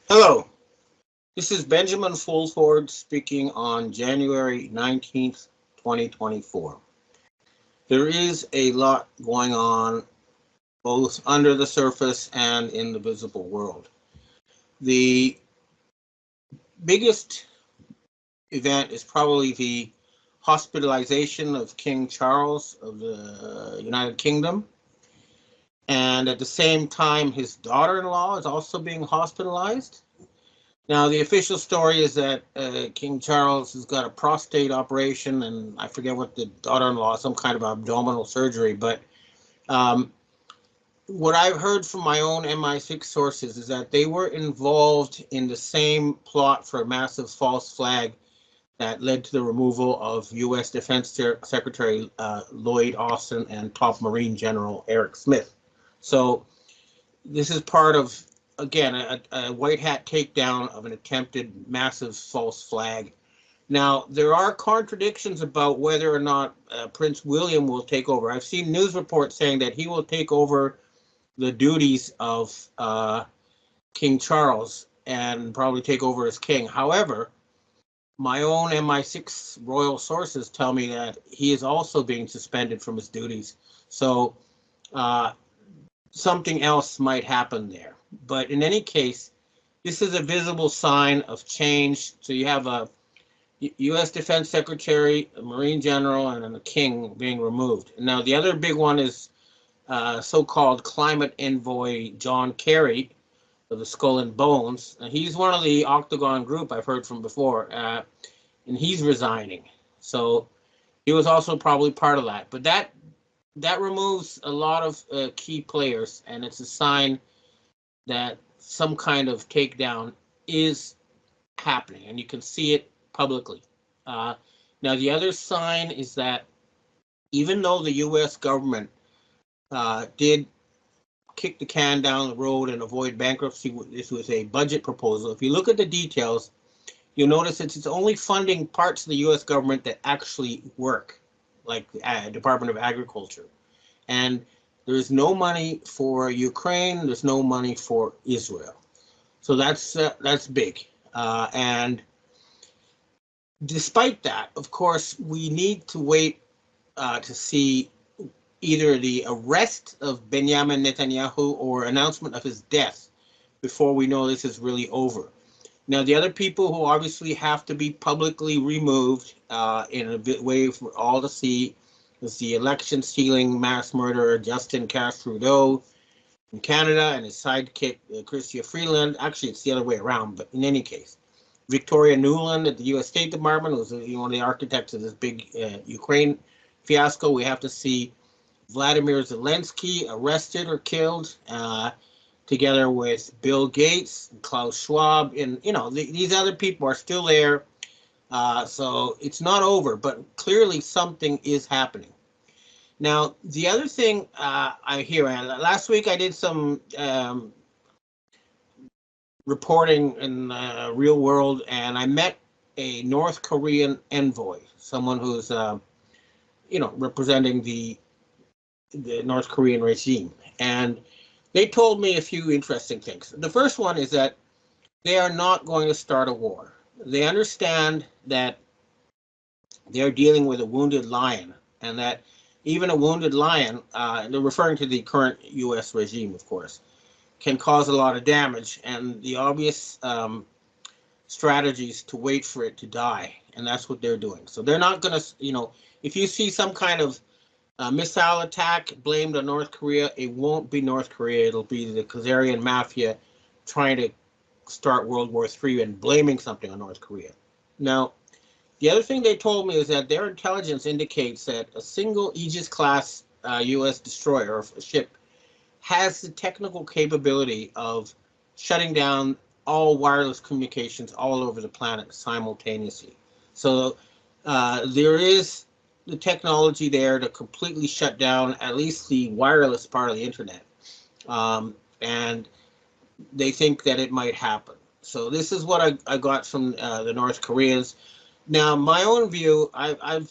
Hello, this is Benjamin Fulford speaking on January 19th, 2024. There is a lot going on both under the surface and in the visible world. The biggest event is probably the hospitalization of King Charles of the United Kingdom. And at the same time, his daughter-in-law is also being hospitalized. Now, the official story is that King Charles has got a prostate operation, and I forget what the daughter-in-law, some kind of abdominal surgery. But what I've heard from my own MI6 sources is that they were involved in the same plot for a massive false flag that led to the removal of U.S. Defense Secretary Lloyd Austin and top Marine General Eric Smith. So this is part of, again, a white hat takedown of an attempted massive false flag. Now, there are contradictions about whether or not Prince William will take over. I've seen news reports saying that he will take over the duties of King Charles and probably take over as king. However, my own MI6 royal sources tell me that he is also being suspended from his duties. So something else might happen there. But in any case, this is a visible sign of change. So you have a U.S. Defense Secretary, a Marine General, and then a king being removed. Now, the other big one is so-called climate envoy John Kerry of the Skull and Bones. And he's one of the Octagon group I've heard from before, and he's resigning. So he was also probably part of that. But that removes a lot of key players, and it's a sign that some kind of takedown is happening, and you can see it publicly. Now, the other sign is that even though the U.S. government did kick the can down the road and avoid bankruptcy, this was a budget proposal. If you look at the details, you'll notice it's only funding parts of the U.S. government that actually work, like the Department of Agriculture. And there's no money for Ukraine. There's no money for Israel. So that's big. And despite that, of course, we need to wait to see either the arrest of Benjamin Netanyahu or announcement of his death before we know this is really over. Now, the other people who obviously have to be publicly removed in a way for all to see is the election-stealing mass murderer Justin Trudeau in Canada and his sidekick Chrystia Freeland. Actually, it's the other way around, but in any case, Victoria Nuland at the U.S. State Department was one of the architects of this big Ukraine fiasco. We have to see Vladimir Zelensky arrested or killed, together with Bill Gates, and Klaus Schwab, and these other people are still there. So it's not over, but clearly something is happening. Now, the other thing I hear, last week I did some reporting in the real world, and I met a North Korean envoy, someone who's, representing the North Korean regime. And they told me a few interesting things. The first one is that they are not going to start a war. They understand that they're dealing with a wounded lion, and that even a wounded lion, they're referring to the current U.S. regime, of course, can cause a lot of damage, and the obvious strategies to wait for it to die, and that's what they're doing. So they're not going to, if you see some kind of missile attack blamed on North Korea, it won't be North Korea. It'll be the Khazarian mafia trying to start World War III and blaming something on North Korea. Now, the other thing they told me is that their intelligence indicates that a single Aegis-class U.S. destroyer or ship has the technical capability of shutting down all wireless communications all over the planet simultaneously. So there is the technology there to completely shut down at least the wireless part of the internet. And they think that it might happen. So this is what I got from the North Koreans. Now, my own view, I've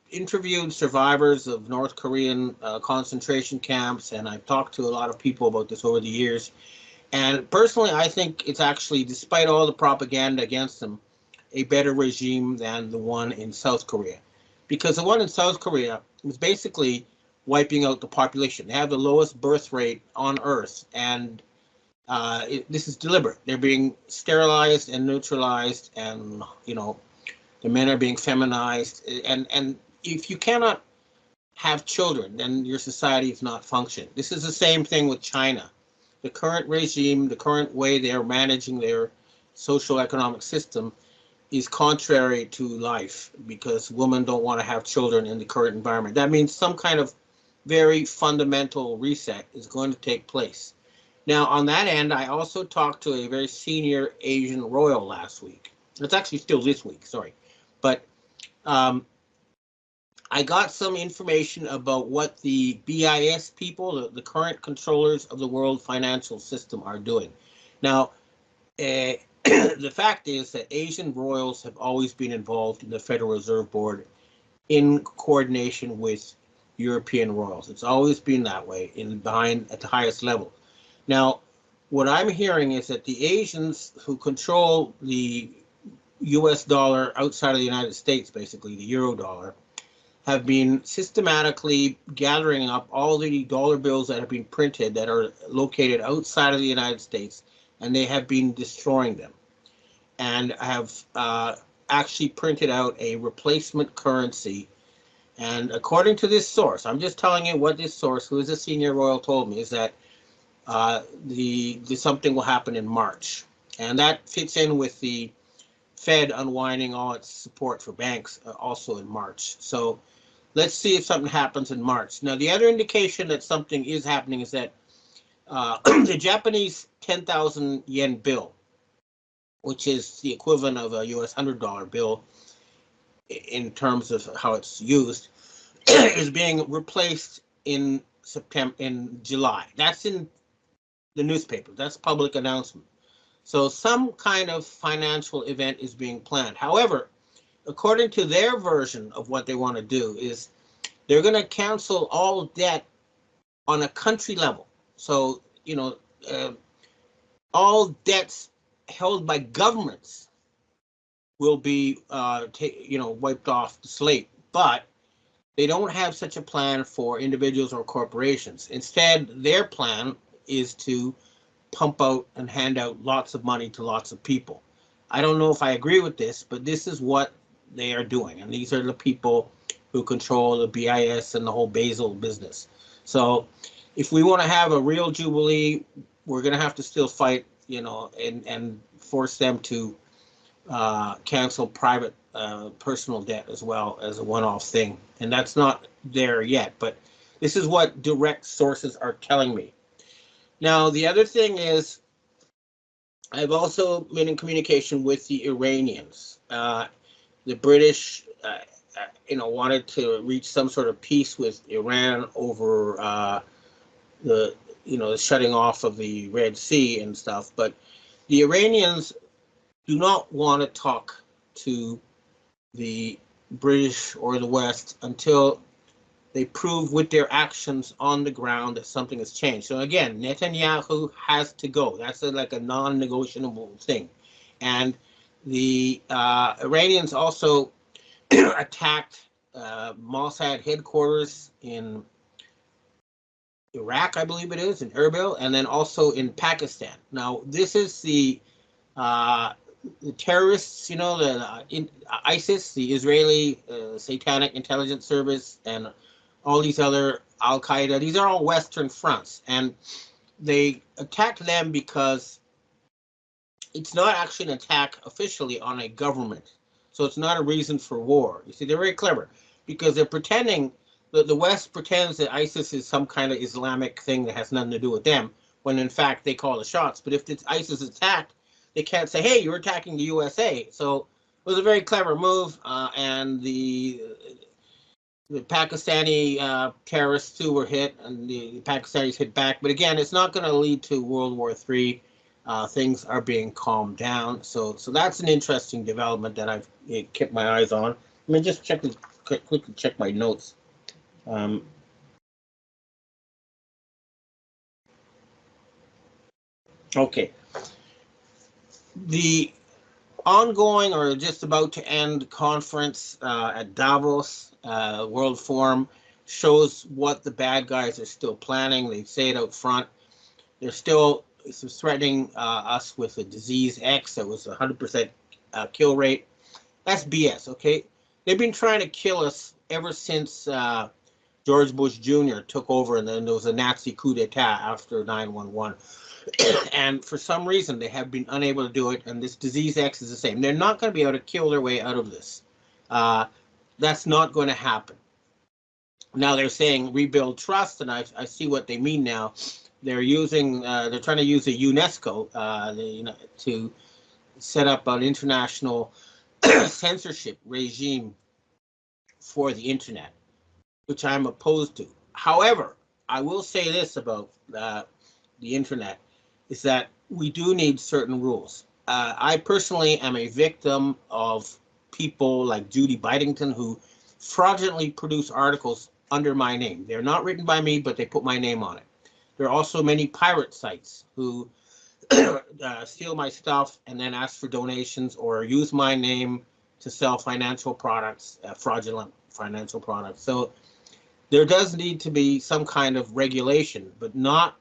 interviewed survivors of North Korean concentration camps, and I've talked to a lot of people about this over the years. And personally, I think it's actually, despite all the propaganda against them, a better regime than the one in South Korea. Because the one in South Korea is basically wiping out the population. They have the lowest birth rate on Earth, and this is deliberate. They're being sterilized and neutralized, and the men are being feminized. And if you cannot have children, then your society is not functioning. This is the same thing with China. The current regime, the current way they're managing their social economic system is contrary to life, because women don't want to have children in the current environment. That means some kind of very fundamental reset is going to take place. Now, on that end, I also talked to a very senior Asian royal last week. It's actually still this week, sorry. But I got some information about what the BIS people, the current controllers of the world financial system, are doing. Now, the fact is that Asian royals have always been involved in the Federal Reserve Board in coordination with European royals. It's always been that way at the highest level. Now, what I'm hearing is that the Asians who control the US dollar outside of the United States, basically the euro dollar, have been systematically gathering up all the dollar bills that have been printed that are located outside of the United States, and they have been destroying them, and have actually printed out a replacement currency. And according to this source, I'm just telling you what this source, who is a senior royal, told me, is that something will happen in March, and that fits in with the Fed unwinding all its support for banks also in March. So let's see if something happens in March. Now, the other indication that something is happening is that the Japanese 10,000 yen bill, which is the equivalent of a US $100 bill in terms of how it's used, is being replaced in July. That's in the newspaper. That's public announcement. So some kind of financial event is being planned. However, according to their version of what they want to do, is they're going to cancel all debt on a country level. So, all debts held by governments will be, wiped off the slate. But they don't have such a plan for individuals or corporations. Instead, their plan is to pump out and hand out lots of money to lots of people. I don't know if I agree with this, but this is what they are doing. And these are the people who control the BIS and the whole Basel business. So if we want to have a real Jubilee, we're going to have to still fight, and force them to cancel private personal debt as well as a one-off thing. And that's not there yet, but this is what direct sources are telling me. Now, the other thing is, I've also been in communication with the Iranians. The British, wanted to reach some sort of peace with Iran over the shutting off of the Red Sea and stuff. But the Iranians do not want to talk to the British or the West until they prove with their actions on the ground that something has changed. So again, Netanyahu has to go. That's like a non-negotiable thing. And the Iranians also attacked Mossad headquarters in Iraq, I believe it is, in Erbil, and then also in Pakistan. Now, this is the terrorists, ISIS, the Israeli Satanic Intelligence Service, and all these other Al-Qaeda. These are all Western fronts, and they attacked them because it's not actually an attack officially on a government. So it's not a reason for war. You see, they're very clever, because they're pretending that the West pretends that ISIS is some kind of Islamic thing that has nothing to do with them, when in fact they call the shots. But if ISIS is attacked, they can't say, hey, you're attacking the USA. So it was a very clever move, and the Pakistani terrorists too were hit, and the Pakistanis hit back. But again, it's not going to lead to World War III. Things are being calmed down. So that's an interesting development that I've kept my eyes on. Let me just quickly check my notes. Okay. The ongoing or just about to end conference at Davos World Forum shows what the bad guys are still planning. They say it out front. They're still threatening us with a disease X that was 100% kill rate. That's BS, okay? They've been trying to kill us ever since George Bush Jr. took over, and then there was a Nazi coup d'etat after 9/11. And for some reason, they have been unable to do it, and this disease X is the same. They're not going to be able to kill their way out of this. That's not going to happen. Now they're saying rebuild trust, and I see what they mean now. They're using, they're trying to use a UNESCO to set up an international censorship regime for the internet, which I'm opposed to. However, I will say this about the internet, is that we do need certain rules. I personally am a victim of people like Judy Byington who fraudulently produce articles under my name. They're not written by me, but they put my name on it. There are also many pirate sites who steal my stuff and then ask for donations or use my name to sell financial products, fraudulent financial products. So there does need to be some kind of regulation, but not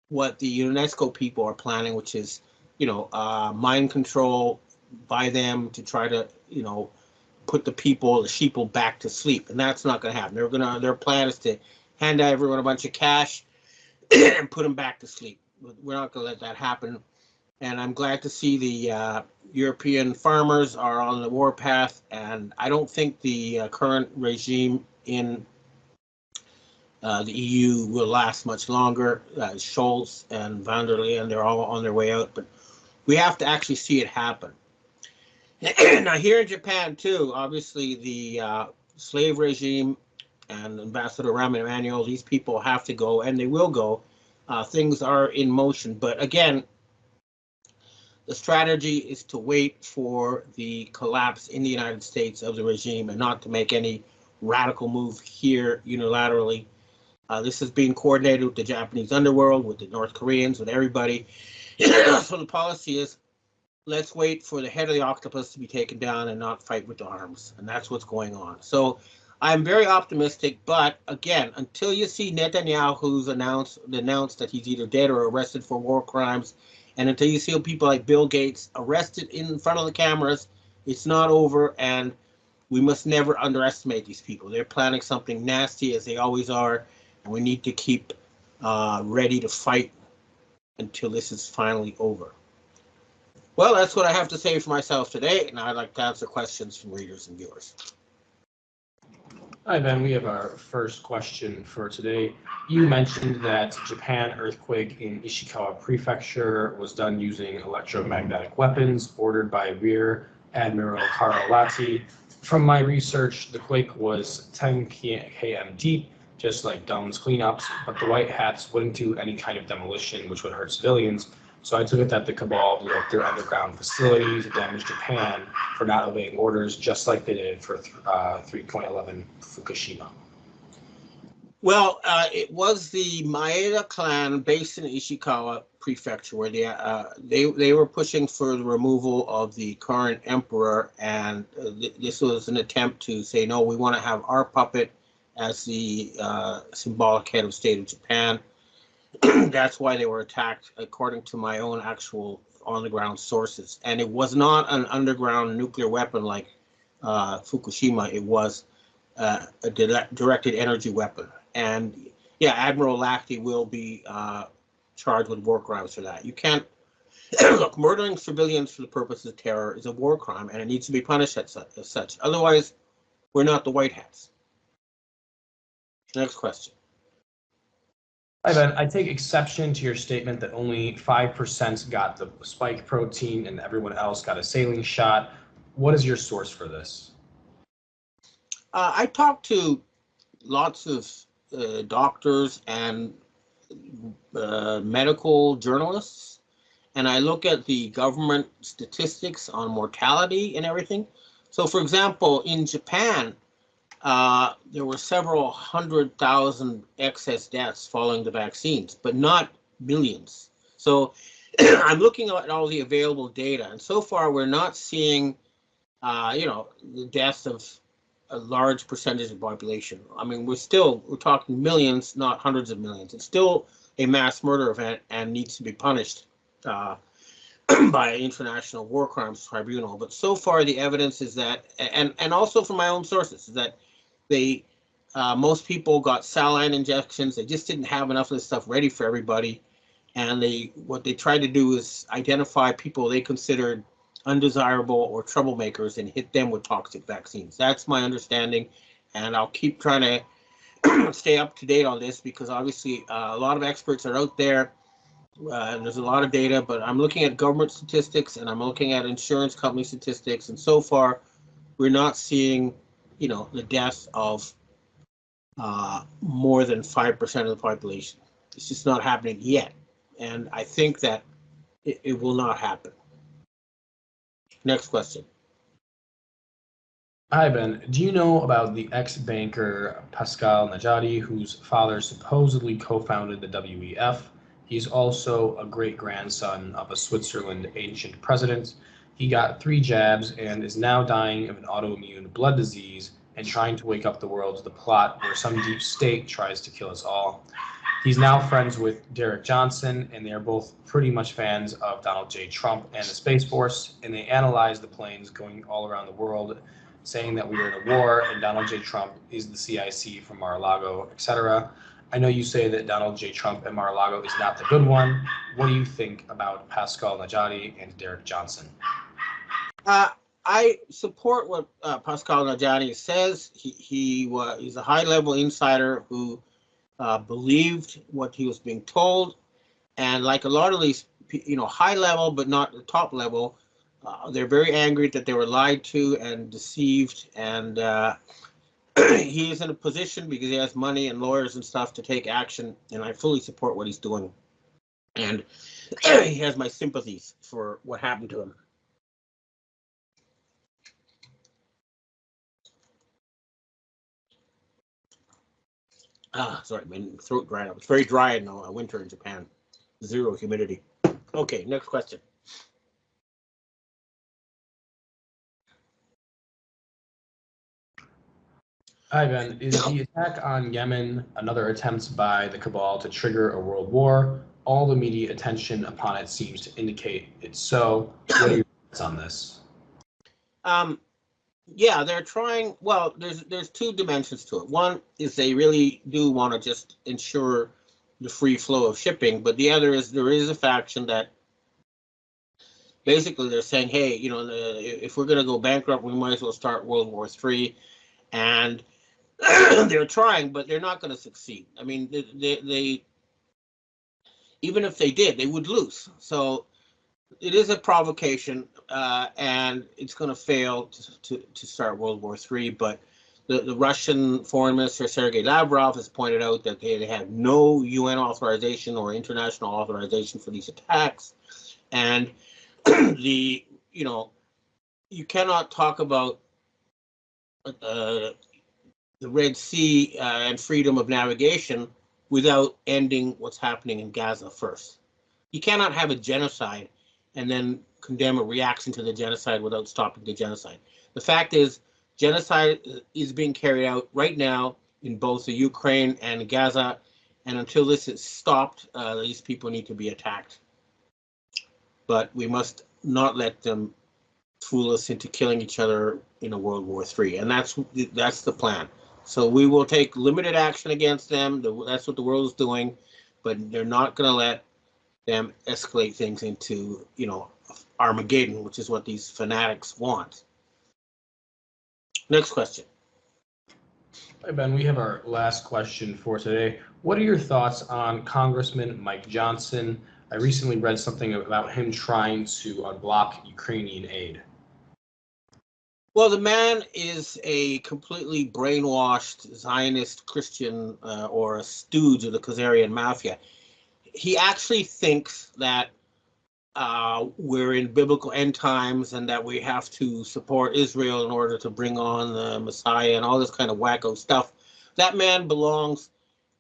what the UNESCO people are planning, which is, mind control by them to try to, put the sheeple back to sleep. And that's not going to happen. Their plan is to hand out everyone a bunch of cash and put them back to sleep. We're not going to let that happen. And I'm glad to see the European farmers are on the warpath. And I don't think the current regime in the EU will last much longer. Scholz and van der Leyen, they're all on their way out. But we have to actually see it happen. Now, here in Japan, too, obviously the slave regime and Ambassador Rahm Emanuel, these people have to go, and they will go. Things are in motion. But again, the strategy is to wait for the collapse in the United States of the regime and not to make any radical move here unilaterally. This is being coordinated with the Japanese underworld, with the North Koreans, with everybody. So the policy is, let's wait for the head of the octopus to be taken down and not fight with the arms. And that's what's going on. So I'm very optimistic. But again, until you see Netanyahu's announced that he's either dead or arrested for war crimes, and until you see people like Bill Gates arrested in front of the cameras, it's not over. And we must never underestimate these people. They're planning something nasty, as they always are. And we need to keep ready to fight until this is finally over. Well, that's what I have to say for myself today, and I'd like to answer questions from readers and viewers. Hi, Ben. We have our first question for today. You mentioned that Japan earthquake in Ishikawa Prefecture was done using electromagnetic weapons ordered by Rear Admiral Karl Latti. From my research, the quake was 10 km deep, just like Dunn's cleanups, but the White Hats wouldn't do any kind of demolition, which would hurt civilians. So I took it that the cabal blew up their underground facilities to damage Japan for not obeying orders, just like they did for 3.11 Fukushima. Well, it was the Maeda clan based in Ishikawa Prefecture where they were pushing for the removal of the current emperor, and this was an attempt to say, no, we want to have our puppet as the symbolic head of state of Japan. That's why they were attacked, according to my own actual on-the-ground sources. And it was not an underground nuclear weapon like Fukushima. It was a directed energy weapon. And yeah, Admiral Latti will be charged with war crimes for that. You can't look. Murdering civilians for the purpose of terror is a war crime, and it needs to be punished as such. Otherwise, we're not the White Hats. Next question. Hi, Ben. I take exception to your statement that only 5% got the spike protein and everyone else got a saline shot. What is your source for this? I talked to lots of doctors and medical journalists, and I look at the government statistics on mortality and everything. So, for example, in Japan, there were several 100,000 excess deaths following the vaccines, but not millions. So I'm looking at all the available data, and so far we're not seeing, the deaths of a large percentage of the population. I mean, we're talking millions, not hundreds of millions. It's still a mass murder event and needs to be punished by an international war crimes tribunal. But so far, the evidence is that, and also from my own sources, is that most people got saline injections. They just didn't have enough of this stuff ready for everybody. And what they tried to do is identify people they considered undesirable or troublemakers and hit them with toxic vaccines. That's my understanding, and I'll keep trying to stay up to date on this because obviously a lot of experts are out there. And there's a lot of data, but I'm looking at government statistics and I'm looking at insurance company statistics, and so far we're not seeing, the deaths of more than 5% of the population. It's just not happening yet, and I think that it will not happen. Next question. Hi, Ben. Do you know about the ex-banker Pascal Najati, whose father supposedly co-founded the WEF? He's also a great-grandson of a Switzerland ancient president. He got 3 jabs and is now dying of an autoimmune blood disease and trying to wake up the world to the plot where some deep state tries to kill us all. He's now friends with Derek Johnson, and they are both pretty much fans of Donald J. Trump and the Space Force, and they analyze the planes going all around the world, saying that we are in a war and Donald J. Trump is the CIC from Mar-a-Lago, etc. I know you say that Donald J. Trump at Mar-a-Lago is not the good one. What do you think about Pascal Najati and Derek Johnson? I support what Pascal Najati says. He's a high-level insider who believed what he was being told, and like a lot of these, high level but not the top level, they're very angry that they were lied to and deceived, and he is in a position because he has money and lawyers and stuff to take action, and I fully support what he's doing, and he has my sympathies for what happened to him. Sorry, my throat dried up. It's very dry in winter in Japan. 0 humidity. Okay, next question. Hi, Ben. Is the attack on Yemen another attempt by the cabal to trigger a world war? All the media attention upon it seems to indicate it's so. What are your thoughts on this? Yeah, they're trying. Well, there's 2 dimensions to it. One is they really do want to just ensure the free flow of shipping, but the other is there is a faction that basically they're saying, hey, if we're going to go bankrupt, we might as well start World War III, and they're trying, but they're not going to succeed. I mean, they even if they did, they would lose. So it is a provocation, and it's going to fail to start World War III. But the Russian Foreign Minister Sergei Lavrov has pointed out that they have no UN authorization or international authorization for these attacks, and you cannot talk about the Red Sea and freedom of navigation without ending what's happening in Gaza first. You cannot have a genocide and then condemn a reaction to the genocide without stopping the genocide. The fact is, genocide is being carried out right now in both the Ukraine and Gaza, and until this is stopped, these people need to be attacked. But we must not let them fool us into killing each other in a World War III, and that's the plan. So we will take limited action against them. That's what the world is doing, but they're not going to let them escalate things into, Armageddon, which is what these fanatics want. Next question. Hi, Ben. We have our last question for today. What are your thoughts on Congressman Mike Johnson? I recently read something about him trying to unblock Ukrainian aid. Well, the man is a completely brainwashed Zionist Christian or a stooge of the Khazarian mafia. He actually thinks that we're in biblical end times and that we have to support Israel in order to bring on the Messiah and all this kind of wacko stuff. That man belongs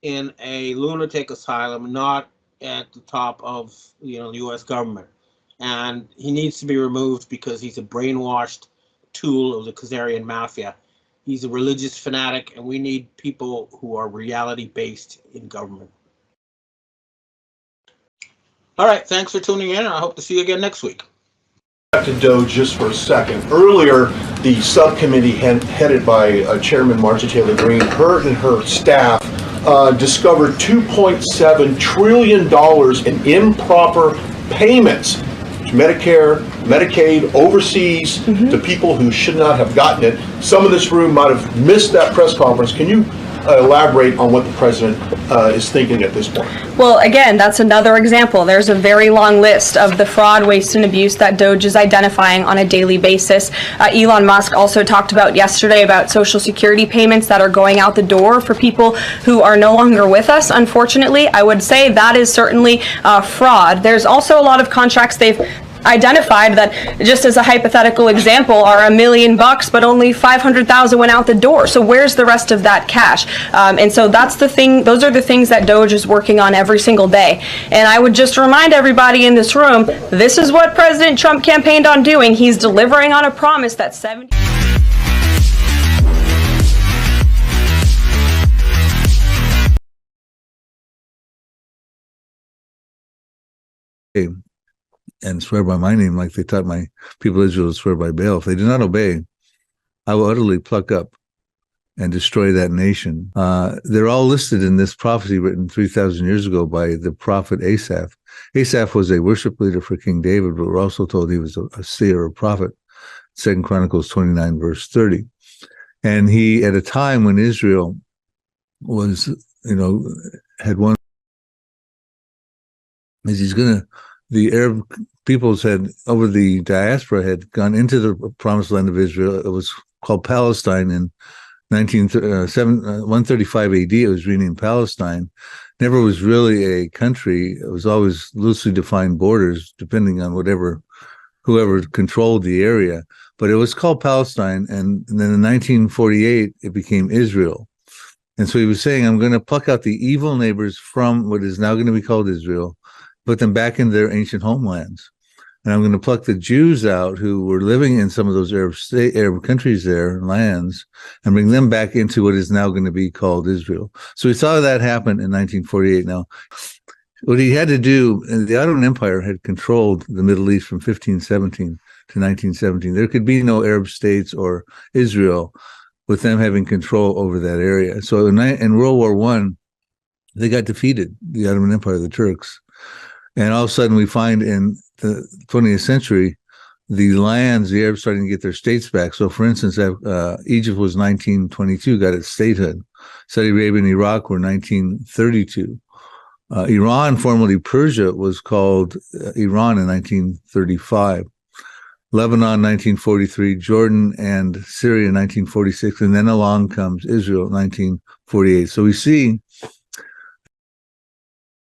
in a lunatic asylum, not at the top of the U.S. government, and he needs to be removed because he's a brainwashed tool of the Khazarian mafia. He's a religious fanatic, and we need people who are reality-based in government. All right, thanks for tuning in, and I hope to see you again next week. Back to DOGE just for a second. Earlier, the subcommittee headed by Chairman Marjorie Taylor Greene, her and her staff discovered $2.7 trillion in improper payments to Medicare, Medicaid, overseas, to people who should not have gotten it. Some in this room might have missed that press conference. Can you elaborate on what the president is thinking at this point? Well, again, that's another example. There's a very long list of the fraud, waste, and abuse that DOGE is identifying on a daily basis. Elon Musk also talked about yesterday about Social Security payments that are going out the door for people who are no longer with us. Unfortunately, I would say that is certainly fraud. There's also a lot of contracts they've identified that, just as a hypothetical example, are $1 million, but only 500,000 went out the door. So where's the rest of that cash? And so that's the thing. Those are the things that DOGE is working on every single day. And I would just remind everybody in this room, this is what President Trump campaigned on doing. He's delivering on a promise that 70. And swear by my name like they taught my people of Israel to swear by Baal. If they do not obey, I will utterly pluck up and destroy that nation. They're all listed in this prophecy written 3,000 years ago by the prophet Asaph. Asaph was a worship leader for King David, but we're also told he was a seer or prophet. 2 Chronicles 29, verse 30. And he, at a time when Israel was, had one, as he's going to, the Arab peoples had, over the diaspora, had gone into the promised land of Israel. It was called Palestine in 135 AD. It was renamed Palestine. Never was really a country. It was always loosely defined borders, depending on whoever controlled the area. But it was called Palestine. And then in 1948, it became Israel. And so he was saying, I'm going to pluck out the evil neighbors from what is now going to be called Israel, put them back into their ancient homelands. And I'm going to pluck the Jews out who were living in some of those Arab countries there, lands, and bring them back into what is now going to be called Israel. So we saw that happen in 1948. Now, what he had to do, the Ottoman Empire had controlled the Middle East from 1517 to 1917. There could be no Arab states or Israel with them having control over that area. So in World War I, they got defeated, the Ottoman Empire, the Turks. And all of a sudden we find in the 20th century, the Arabs starting to get their states back. So for instance, Egypt was 1922, got its statehood. Saudi Arabia and Iraq were 1932. Iran, formerly Persia, was called Iran in 1935. Lebanon, 1943, Jordan and Syria, 1946, and then along comes Israel, 1948. So we see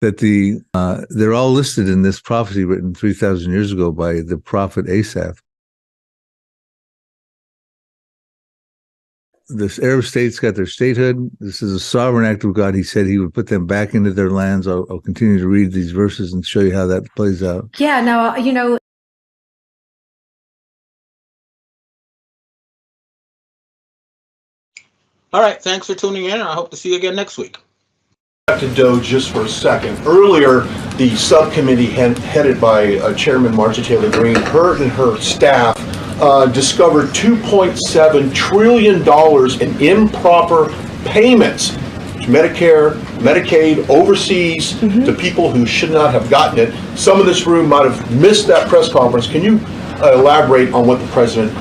that they're all listed in this prophecy written 3,000 years ago by the prophet Asaph. The Arab states got their statehood. This is a sovereign act of God. He said he would put them back into their lands. I'll continue to read these verses and show you how that plays out. Yeah, now, All right, thanks for tuning in, and I hope to see you again next week. Back to DOGE just for a second. Earlier, the subcommittee headed by Chairman Marjorie Taylor Greene, her and her staff discovered $2.7 trillion in improper payments to Medicare, Medicaid, overseas, to people who should not have gotten it. Some in this room might have missed that press conference. Can you elaborate on what the president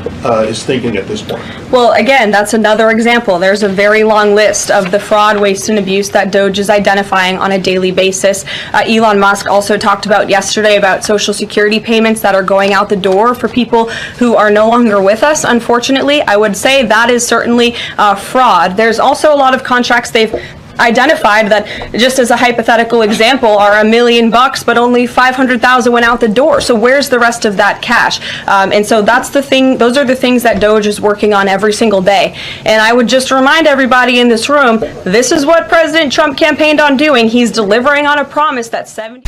is thinking at this point? Well, again, that's another example. There's a very long list of the fraud, waste, and abuse that DOGE is identifying on a daily basis. Elon Musk also talked about yesterday about Social Security payments that are going out the door for people who are no longer with us. Unfortunately, I would say that is certainly fraud. There's also a lot of contracts they've identified that, just as a hypothetical example, are $1 million, but only 500,000 went out the door. So where's the rest of that cash? And so that's the thing. Those are the things that DOGE is working on every single day. And I would just remind everybody in this room, this is what President Trump campaigned on doing. He's delivering on a promise that 70